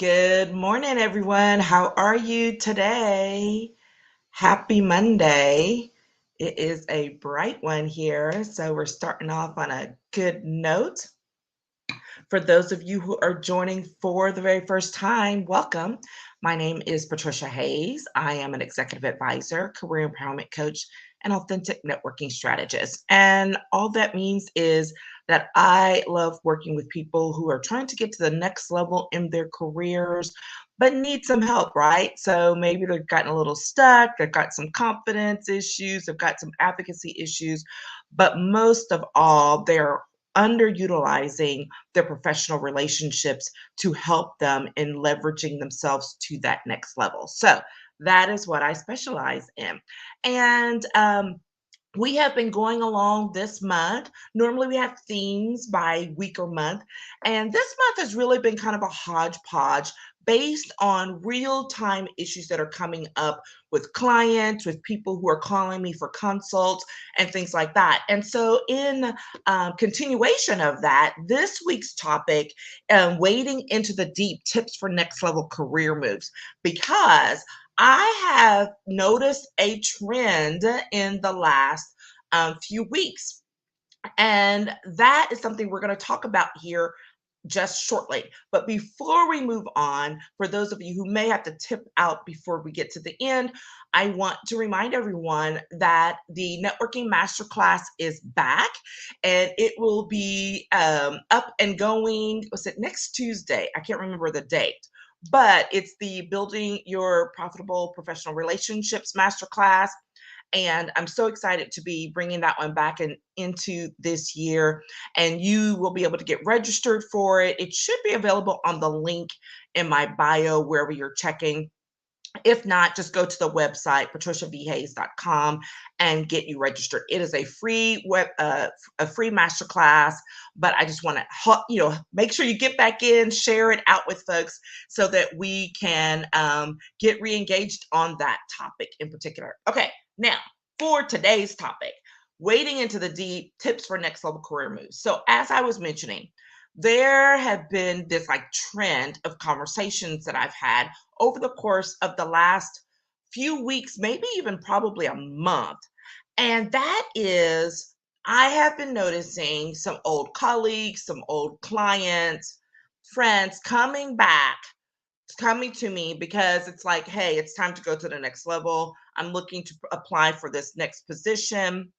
Good morning, everyone. How are you today? Happy Monday. It is a bright one here, so we're starting off on a good note. For those of you who are joining for the very first time, welcome. My name is Patricia Hayes. I am an executive advisor, career empowerment coach, and authentic networking strategist. And all that means is that I love working with people who are trying to get to the next level in their careers, but need some help, right? So maybe they've gotten a little stuck, they've got some confidence issues, they've got some advocacy issues, but most of all, they're underutilizing their professional relationships to help them in leveraging themselves to that next level. So that is what I specialize in. And we have been going along this month. Normally, we have themes by week or month. And this month has really been kind of a hodgepodge based on real time issues that are coming up with clients, with people who are calling me for consults, and things like that. And so, in continuation of that, this week's topic, wading into the deep tips for next level career moves, because I have noticed a trend in the last few weeks. And that is something we're going to talk about here just shortly. But before we move on, for those of you who may have to tip out before we get to the end, I want to remind everyone that the networking masterclass is back and it will be up and going. Was it next Tuesday? I can't remember the date. But it's the Building Your Profitable Professional Relationships Masterclass, and I'm so excited to be bringing that one back into this year. And you will be able to get registered for it. It should be available on the link in my bio, wherever you're checking. If not, just go to the website, patriciavhays.com, and get you registered. It is a free a free masterclass, but I just want to, make sure you get back in, share it out with folks so that we can get re-engaged on that topic in particular. Okay, now for today's topic, wading into the deep tips for next level career moves. So as I was mentioning, there have been this trend of conversations that I've had over the course of the last few weeks, maybe even probably a month. And that is, I have been noticing some old colleagues, some old clients, friends coming to me because it's like, hey, it's time to go to the next level. I'm looking to apply for this next position.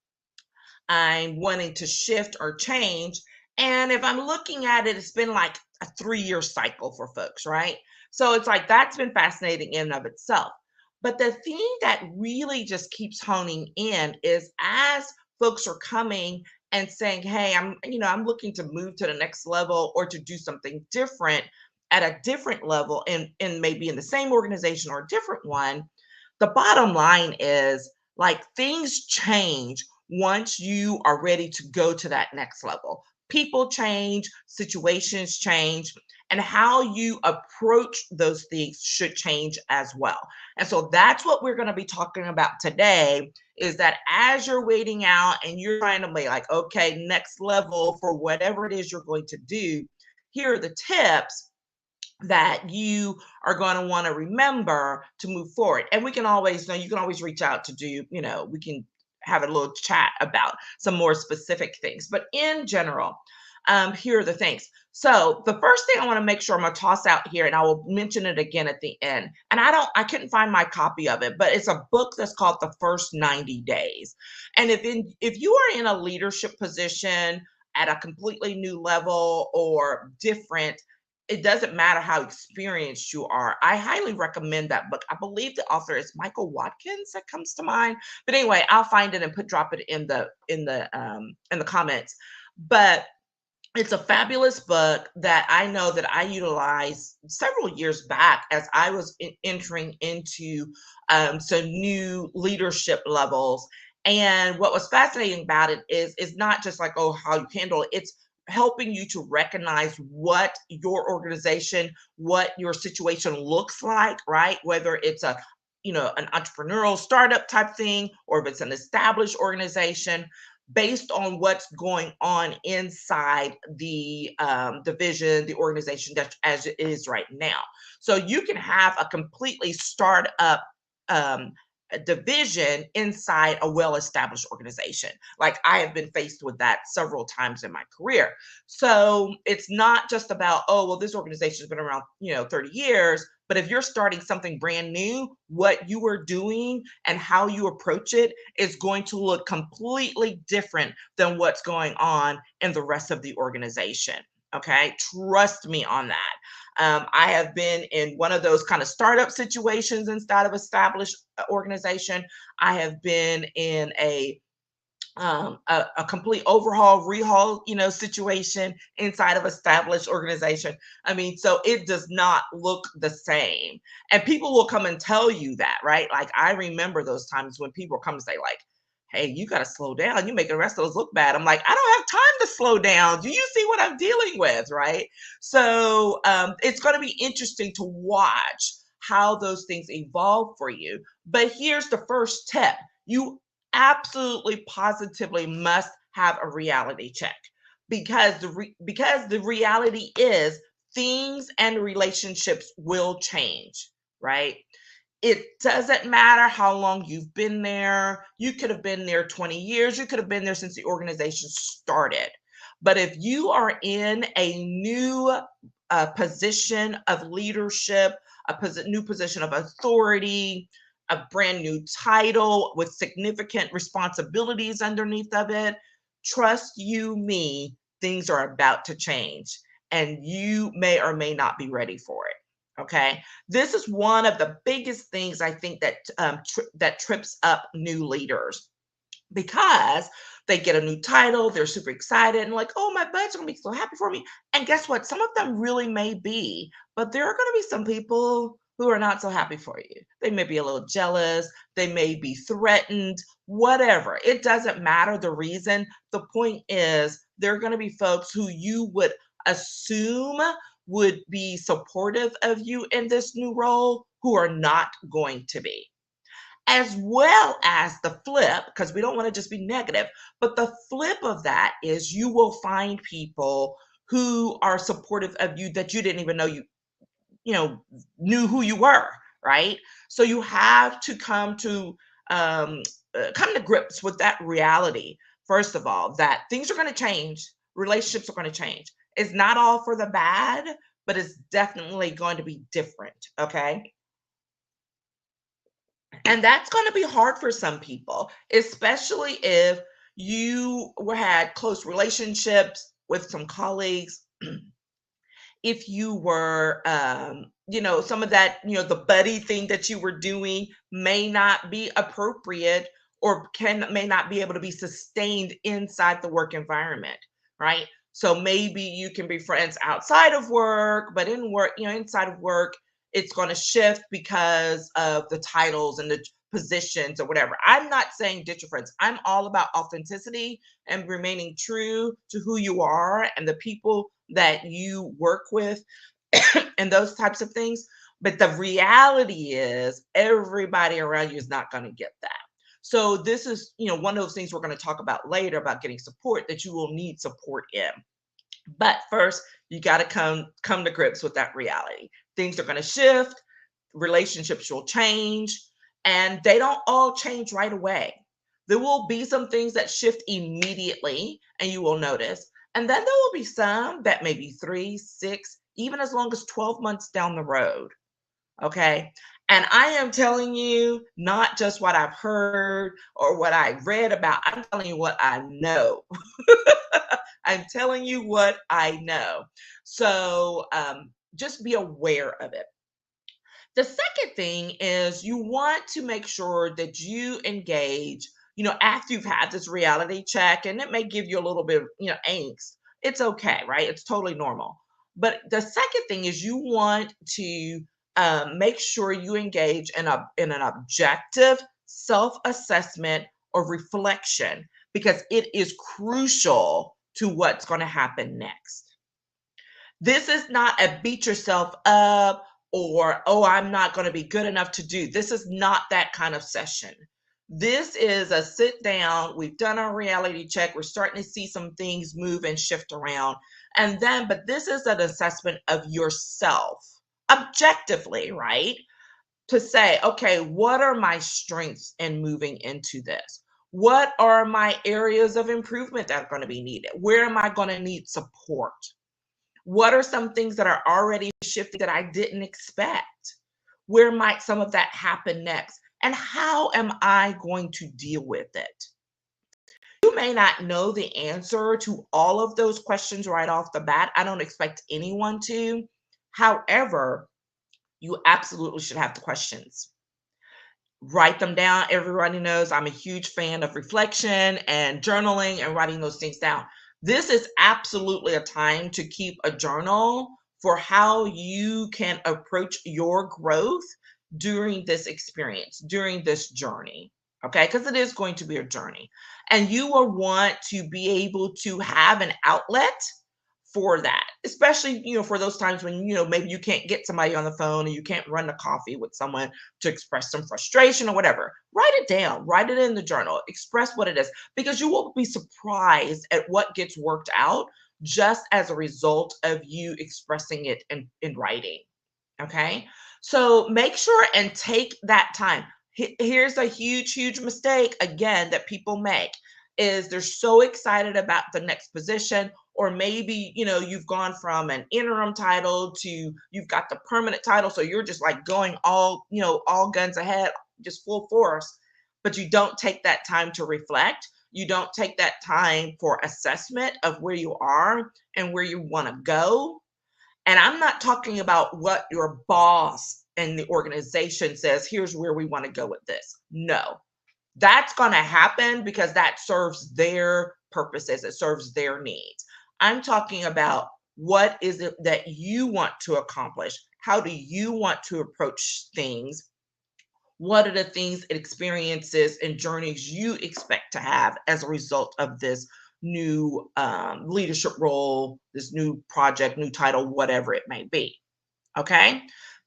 I'm wanting to shift or change. And if I'm looking at it, it's been like a 3-year cycle for folks, right? So it's like that's been fascinating in and of itself. But the thing that really just keeps honing in is as folks are coming and saying, hey, I'm looking to move to the next level or to do something different at a different level and maybe in the same organization or a different one. The bottom line is like things change once you are ready to go to that next level. People change, situations change, and how you approach those things should change as well. And so that's what we're going to be talking about today, is that as you're waiting out and you're trying to be like, okay, next level for whatever it is you're going to do, here are the tips that you are going to want to remember to move forward. And we can always, you can always reach out to we can have a little chat about some more specific things. But in general, here are the things. So the first thing I want to make sure I'm going to toss out here, and I will mention it again at the end. And I couldn't find my copy of it, but it's a book that's called The First 90 Days. And if you are in a leadership position at a completely new level or different, it doesn't matter how experienced you are. I highly recommend that book. I believe the author is Michael Watkins that comes to mind. But anyway, I'll find it and drop it in the comments. But it's a fabulous book that I know that I utilized several years back as I was entering into some new leadership levels. And what was fascinating about it is not just like, oh, how you handle it. It's helping you to recognize what your organization, what your situation looks like, right? Whether it's an entrepreneurial startup type thing, or if it's an established organization. based on what's going on inside the division, the organization that as it is right now. So you can have a completely startup um, a division inside a well-established organization. Like I have been faced with that several times in my career. So it's not just about, oh, well, this organization's been around, 30 years. But if you're starting something brand new, what you are doing and how you approach it is going to look completely different than what's going on in the rest of the organization. Okay. Trust me on that. I have been in one of those kind of startup situations inside of established organization. I have been in a complete overhaul, rehaul, situation inside of established organization. I mean, so it does not look the same. And people will come and tell you that, right? Like I remember those times when people come and say, like, hey, you got to slow down. You make the rest of us look bad. I'm like, I don't have time to slow down. Do you see what I'm dealing with? Right. So it's going to be interesting to watch how those things evolve for you. But here's the first tip. You absolutely positively must have a reality check because because the reality is things and relationships will change, right? It doesn't matter how long you've been there. You could have been there 20 years. You could have been there since the organization started. But if you are in a new position of leadership, new position of authority, a brand new title with significant responsibilities underneath of it, trust you me, things are about to change and you may or may not be ready for it. Okay. This is one of the biggest things I think that that trips up new leaders because they get a new title, they're super excited and like, oh, my bud's gonna be so happy for me. And guess what? Some of them really may be, but there are gonna be some people who are not so happy for you. They may be a little jealous, they may be threatened, whatever. It doesn't matter the reason. The point is, there are gonna be folks who you would assume would be supportive of you in this new role who are not going to be, as well as the flip, because we don't want to just be negative, but the flip of that is you will find people who are supportive of you that you didn't even know you know knew who you were, right? So you have to come to grips with that reality. First of all, that things are going to change, relationships are going to change. It's not all for the bad, but it's definitely going to be different. Okay. And that's going to be hard for some people, especially if had close relationships with some colleagues. If you were, some of that, the buddy thing that you were doing may not be appropriate or may not be able to be sustained inside the work environment, right? So maybe you can be friends outside of work, but in work, inside of work, it's going to shift because of the titles and the positions or whatever. I'm not saying ditch your friends. I'm all about authenticity and remaining true to who you are and the people that you work with and those types of things. But the reality is everybody around you is not going to get that. So this is, one of those things we're going to talk about later about getting support that you will need support in. But first, you got to come to grips with that reality. Things are going to shift, relationships will change, and they don't all change right away. There will be some things that shift immediately, and you will notice. And then there will be some that may be 3, 6, even as long as 12 months down the road. Okay. And I am telling you not just what I've heard or what I read about, I'm telling you what I know. I'm telling you what I know. So just be aware of it. The second thing is you want to make sure that you engage, after you've had this reality check, and it may give you a little bit of, angst. It's okay, right? It's totally normal. But the second thing is you want to make sure you engage in an objective self-assessment or reflection because it is crucial to what's going to happen next. This is not a beat yourself up or, oh, I'm not going to be good enough to do. This is not that kind of session. This is a sit down. We've done our reality check. We're starting to see some things move and shift around. But this is an assessment of yourself objectively, right? To say, okay, what are my strengths in moving into this? What are my areas of improvement that are going to be needed? Where am I going to need support? What are some things that are already shifting that I didn't expect? Where might some of that happen next? And how am I going to deal with it? You may not know the answer to all of those questions right off the bat. I don't expect anyone to. However, you absolutely should have the questions. Write them down. Everybody knows I'm a huge fan of reflection and journaling and writing those things down. This is absolutely a time to keep a journal for how you can approach your growth during this experience, during this journey. Okay, because it is going to be a journey. And you will want to be able to have an outlet for that, especially, for those times when, maybe you can't get somebody on the phone and you can't run a coffee with someone to express some frustration or whatever. Write it down, write it in the journal, express what it is, because you will be surprised at what gets worked out just as a result of you expressing it in writing. Okay. So make sure and take that time. Here's a huge mistake again that people make is they're so excited about the next position, or maybe you've gone from an interim title to you've got the permanent title, so you're just like going all guns ahead, just full force, but you don't take that time to reflect. You don't take that time for assessment of where you are and where you want to go. And I'm not talking about what your boss and the organization says, here's where we want to go with this. No, that's going to happen because that serves their purposes, it serves their needs. I'm talking about what is it that you want to accomplish? How do you want to approach things? What are the things, experiences, and journeys you expect to have as a result of this new leadership role, this new project, new title, whatever it may be? Okay.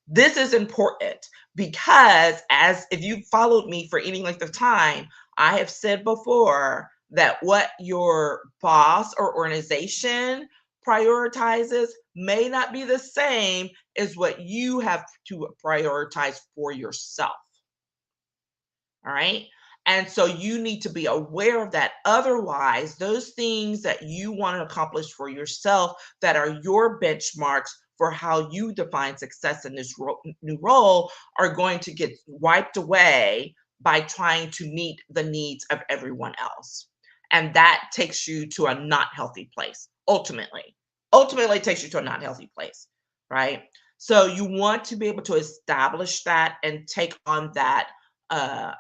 This is important because, as if you followed me for any length of time, I have said before that what your boss or organization prioritizes may not be the same as what you have to prioritize for yourself. All right. And so you need to be aware of that. Otherwise, those things that you want to accomplish for yourself that are your benchmarks for how you define success in this new role are going to get wiped away by trying to meet the needs of everyone else. And that takes you to a not healthy place, ultimately. Ultimately, it takes you to a not healthy place, right? So you want to be able to establish that and take on that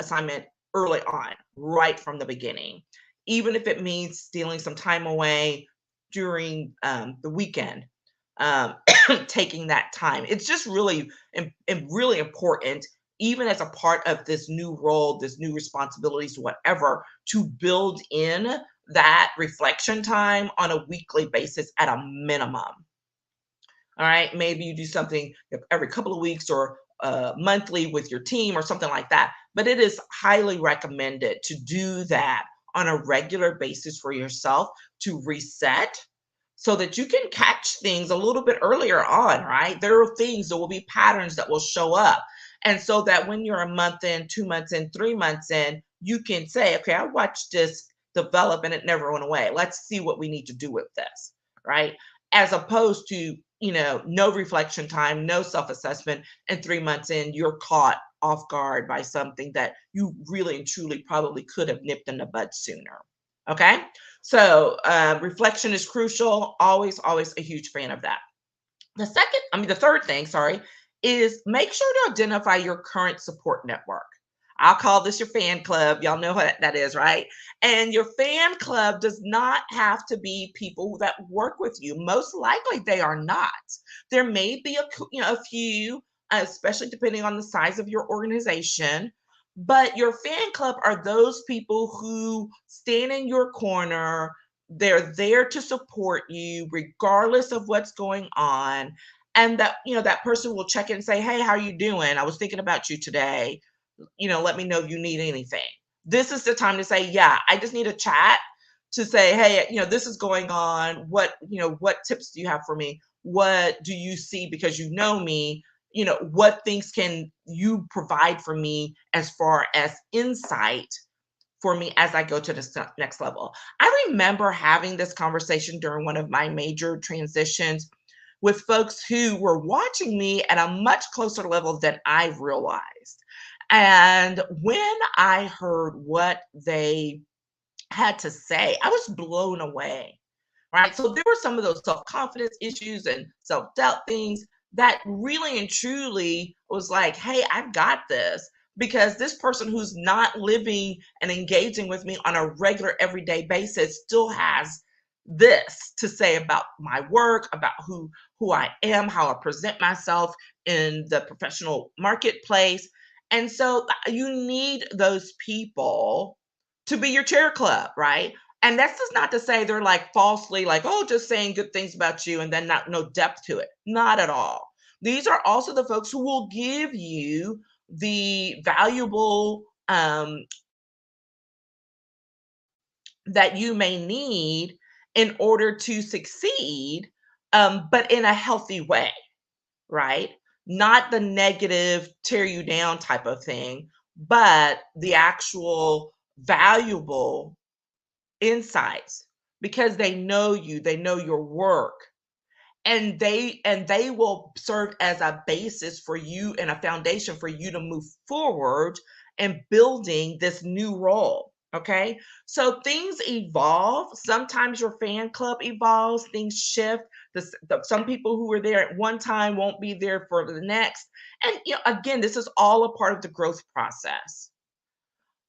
assignment early on, right from the beginning, even if it means stealing some time away during the weekend, um, taking that time. It's just really, really important, even as a part of this new role, this new responsibilities, whatever, to build in that reflection time on a weekly basis at a minimum. All right, maybe you do something every couple of weeks or monthly with your team or something like that. But it is highly recommended to do that on a regular basis for yourself to reset so that you can catch things a little bit earlier on, right? There are things, there will be patterns that will show up. And so that when you're a month in, 2 months in, 3 months in, you can say, okay, I watched this develop and it never went away. Let's see what we need to do with this, right? As opposed to, no reflection time, no self-assessment, and 3 months in, you're caught off guard by something that you really and truly probably could have nipped in the bud sooner. Okay. So reflection is crucial. Always, always a huge fan of that. The third thing, sorry, is make sure to identify your current support network. I'll call this your fan club. Y'all know what that is, right? And your fan club does not have to be people that work with you. Most likely they are not. There may be a few, especially depending on the size of your organization. But your fan club are those people who stand in your corner. They're there to support you regardless of what's going on. And that person will check in and say, hey, how are you doing? I was thinking about you today. Let me know if you need anything. This is the time to say, yeah, I just need a chat to say, hey, this is going on. What tips do you have for me? What do you see because you know me? What things can you provide for me as far as insight for me as I go to the next level? I remember having this conversation during one of my major transitions with folks who were watching me at a much closer level than I realized. And when I heard what they had to say, I was blown away, right? So there were some of those self-confidence issues and self-doubt things that really and truly was like, hey, I've got this, because this person who's not living and engaging with me on a regular everyday basis still has this to say about my work, about who I am, how I present myself in the professional marketplace. And so you need those people to be your chair club, right? And that's just not to say they're like falsely like, oh, just saying good things about you and then not no depth to it. Not at all. These are also the folks who will give you the valuable that you may need in order to succeed, but in a healthy way, right? Not the negative, tear you down type of thing, but the actual valuable insights, because they know you, they know your work, and they will serve as a basis for you and a foundation for you to move forward and building this new role. Okay, so things evolve. Sometimes your fan club evolves, things shift. Some people who were there at one time won't be there for the next, and again, this is all a part of the growth process.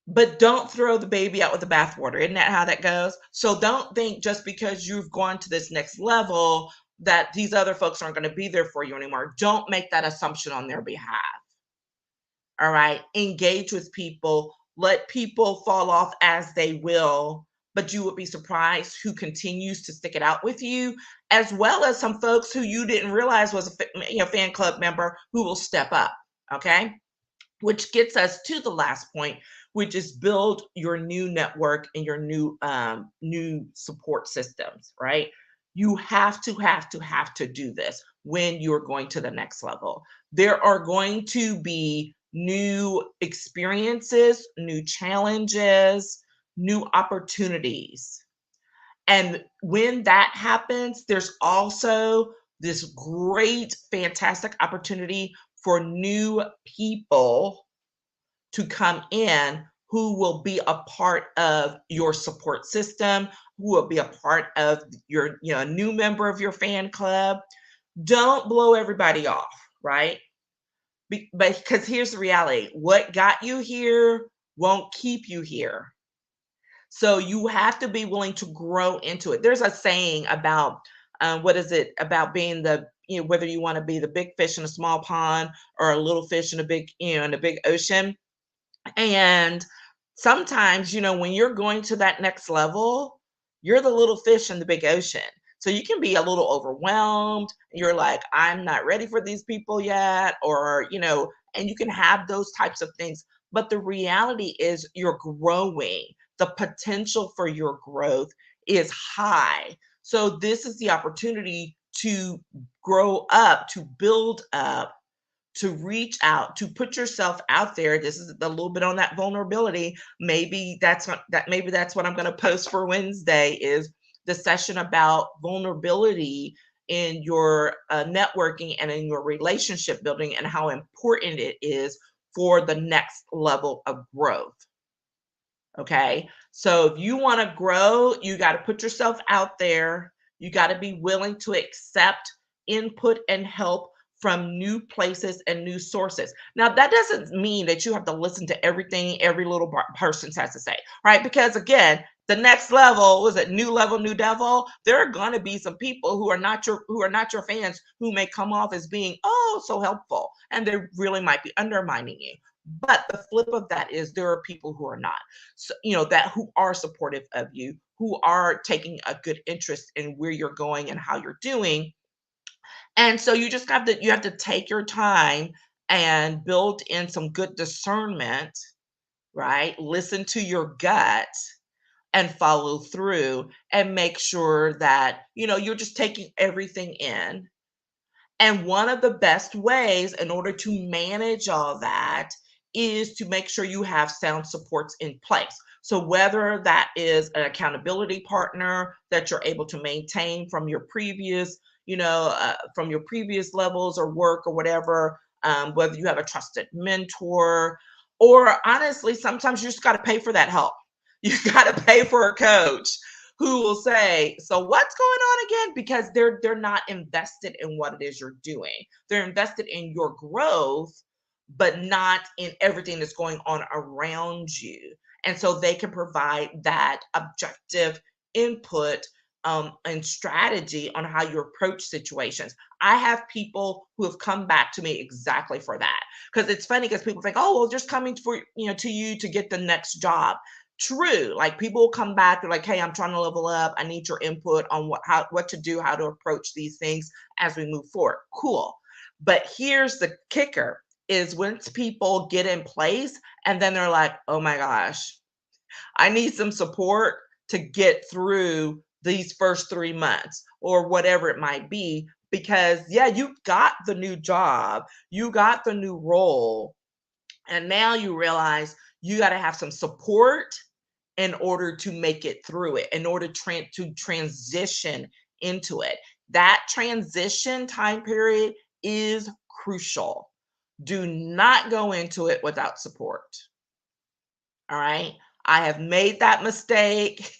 But don't throw the baby out with the bathwater. Isn't that how that goes? So don't think just because you've gone to this next level that these other folks aren't going to be there for you anymore. Don't make that assumption on their behalf. All right. Engage with people. Let people fall off as they will, but you would be surprised who continues to stick it out with you, as well as some folks who you didn't realize was a fan club member who will step up. Okay. Which gets us to the last point, which is build your new network and your new support systems, right? You have to do this when you're going to the next level. There are going to be new experiences, new challenges, new opportunities. And when that happens, there's also this great, fantastic opportunity for new people to come in who will be a part of your support system, who will be a part of your, new member of your fan club. Don't blow everybody off, right? But because here's the reality, what got you here won't keep you here. So you have to be willing to grow into it. There's a saying about what is it about being whether you want to be the big fish in a small pond or a little fish in a big in a big ocean. And sometimes, when you're going to that next level, you're the little fish in the big ocean. So you can be a little overwhelmed. You're like, I'm not ready for these people yet, or, and you can have those types of things. But the reality is you're growing. The potential for your growth is high. So this is the opportunity to grow up, to build up, to reach out, to put yourself out there. This is a little bit on that vulnerability. Maybe that's what I'm going to post for Wednesday, is the session about vulnerability in your networking and in your relationship building, and how important it is for the next level of growth. Okay. So if you want to grow, you got to put yourself out there. You got to be willing to accept input and help from new places and new sources. Now, that doesn't mean that you have to listen to everything every little person has to say, right? Because again, the next level was it new level, new devil. There are going to be some people who are not your fans, who may come off as being so helpful, and they really might be undermining you. But the flip of that is there are people who are not, so, that who are supportive of you, who are taking a good interest in where you're going and how you're doing. And so you have to take your time and build in some good discernment, right? Listen to your gut and follow through and make sure that, you're just taking everything in. And one of the best ways in order to manage all that is to make sure you have sound supports in place. So whether that is an accountability partner that you're able to maintain from your previous, from your previous levels or work or whatever, whether you have a trusted mentor, or honestly, sometimes you just got to pay for that help. You got to pay for a coach who will say, "So what's going on again?" Because they're not invested in what it is you're doing. They're invested in your growth, but not in everything that's going on around you. And so they can provide that objective input, and strategy on how you approach situations. I have people who have come back to me exactly for that. Because it's funny because people think, "Oh, well, just coming for to you to get the next job." True. Like people will come back, they're like, "Hey, I'm trying to level up. I need your input on what to do, how to approach these things as we move forward." Cool. But here's the kicker is once people get in place and then they're like, "Oh my gosh, I need some support to get through these first 3 months," or whatever it might be. Because yeah, you got the new job, you got the new role, and now you realize you got to have some support in order to make it through it, in order to transition into it. That transition time period is crucial. Do not go into it without support. All right. I have made that mistake.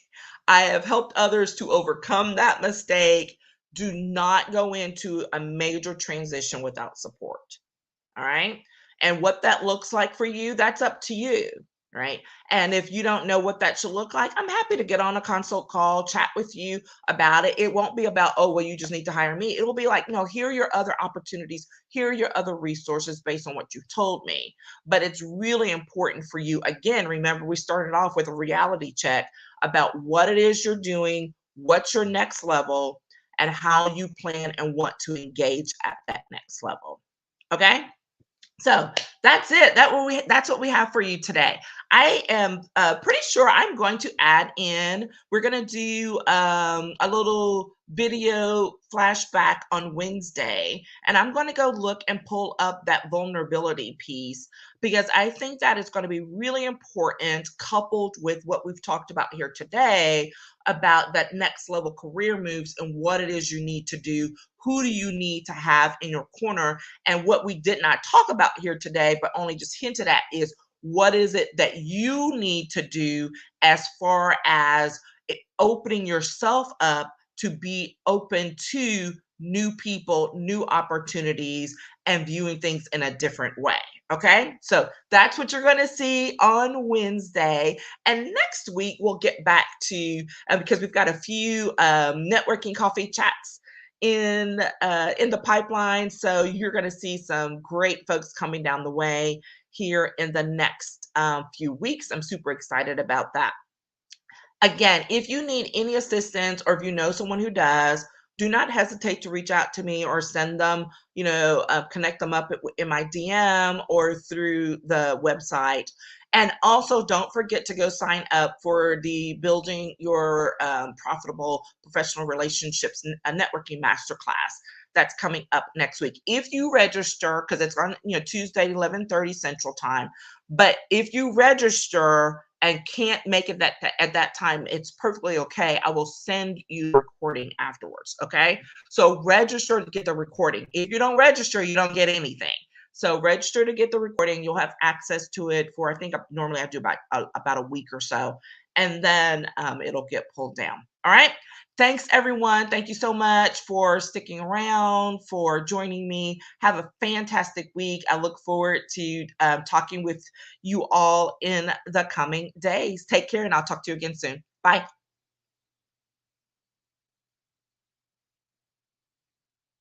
I have helped others to overcome that mistake. Do not go into a major transition without support. All right. And what that looks like for you, that's up to you. Right. And if you don't know what that should look like, I'm happy to get on a consult call, chat with you about it. It won't be about, "Oh, well, you just need to hire me." It will be like, "No, here are your other opportunities. Here are your other resources based on what you've told me." But it's really important for you. Again, remember, we started off with a reality check about what it is you're doing, what's your next level, and how you plan and want to engage at that next level. Okay. So that's it. That's what we have for you today. I am pretty sure I'm going to add in. We're going to do a little video flashback on Wednesday, and I'm going to go look and pull up that vulnerability piece because I think that is going to be really important, coupled with what we've talked about here today about that next level career moves and what it is you need to do. Who do you need to have in your corner? And what we did not talk about here today, but only just hinted at, is what is it that you need to do as far as opening yourself up to be open to new people, new opportunities, and viewing things in a different way. Okay, so that's what you're going to see on Wednesday. And next week, we'll get back to, because we've got a few networking coffee chats in the pipeline. So you're going to see some great folks coming down the way here in the next few weeks. I'm super excited about that. Again, if you need any assistance or if you know someone who does, do not hesitate to reach out to me or send them, connect them up in my DM or through the website. And also, don't forget to go sign up for the Building Your Profitable Professional Relationships Networking Masterclass that's coming up next week. If you register, because it's on Tuesday, 11:30 Central Time. But if you register and can't make it at that time, it's perfectly okay. I will send you the recording afterwards. Okay. So register to get the recording. If you don't register, you don't get anything. So register to get the recording. You'll have access to it for, I think normally I do about a week or so, and then it'll get pulled down. All right. Thanks, everyone. Thank you so much for sticking around, for joining me. Have a fantastic week. I look forward to talking with you all in the coming days. Take care, and I'll talk to you again soon. Bye.